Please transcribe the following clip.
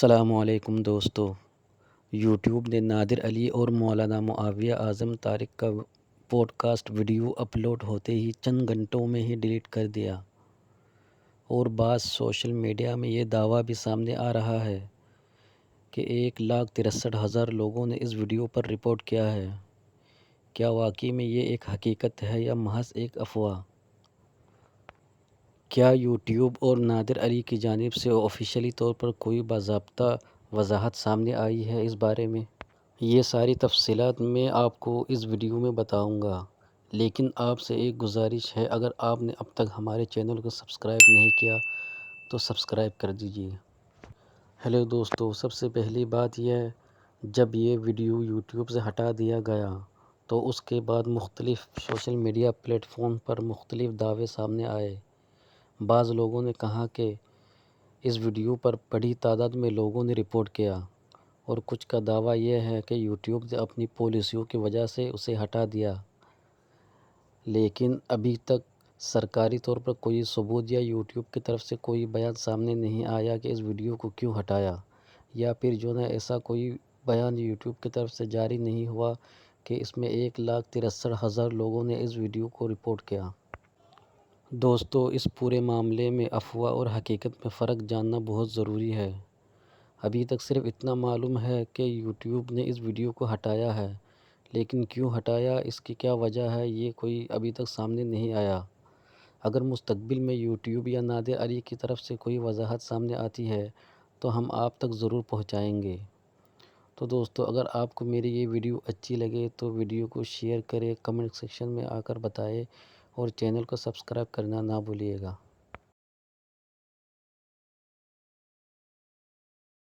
السلام علیکم دوستو۔ یوٹیوب نے نادر علی اور مولانا معاویہ اعظم طارق کا پوڈ کاسٹ ویڈیو اپلوڈ ہوتے ہی چند گھنٹوں میں ہی ڈیلیٹ کر دیا، اور بعض سوشل میڈیا میں یہ دعویٰ بھی سامنے آ رہا ہے کہ 1,63,000 لوگوں نے اس ویڈیو پر رپورٹ کیا ہے۔ کیا واقعی میں یہ ایک حقیقت ہے یا محض ایک افواہ؟ کیا یوٹیوب اور نادر علی کی جانب سے آفیشیلی طور پر کوئی باضابطہ وضاحت سامنے آئی ہے اس بارے میں؟ یہ ساری تفصیلات میں آپ کو اس ویڈیو میں بتاؤں گا، لیکن آپ سے ایک گزارش ہے، اگر آپ نے اب تک ہمارے چینل کو سبسکرائب نہیں کیا تو سبسکرائب کر دیجیے۔ ہیلو دوستو، سب سے پہلی بات یہ، جب یہ ویڈیو یوٹیوب سے ہٹا دیا گیا تو اس کے بعد مختلف سوشل میڈیا پلیٹ فارم پر مختلف دعوے سامنے آئے۔ بعض لوگوں نے کہا کہ اس ویڈیو پر بڑی تعداد میں لوگوں نے رپورٹ کیا، اور کچھ کا دعویٰ یہ ہے کہ یوٹیوب نے اپنی پالیسیوں کی وجہ سے اسے ہٹا دیا، لیکن ابھی تک سرکاری طور پر کوئی ثبوت یا یوٹیوب کی طرف سے کوئی بیان سامنے نہیں آیا کہ اس ویڈیو کو کیوں ہٹایا، یا پھر ایسا کوئی بیان یوٹیوب کی طرف سے جاری نہیں ہوا کہ اس میں 1,63,000 لوگوں نے اس ویڈیو کو رپورٹ کیا۔ دوستو، اس پورے معاملے میں افواہ اور حقیقت میں فرق جاننا بہت ضروری ہے۔ ابھی تک صرف اتنا معلوم ہے کہ یوٹیوب نے اس ویڈیو کو ہٹایا ہے، لیکن کیوں ہٹایا، اس کی کیا وجہ ہے، یہ کوئی ابھی تک سامنے نہیں آیا۔ اگر مستقبل میں یوٹیوب یا نادر علی کی طرف سے کوئی وضاحت سامنے آتی ہے تو ہم آپ تک ضرور پہنچائیں گے۔ تو دوستو، اگر آپ کو میری یہ ویڈیو اچھی لگے تو ویڈیو کو شیئر کریں، کمنٹ سیکشن میں آ کر بتائیں، اور چینل کو سبسکرائب کرنا نہ بھولیے گا۔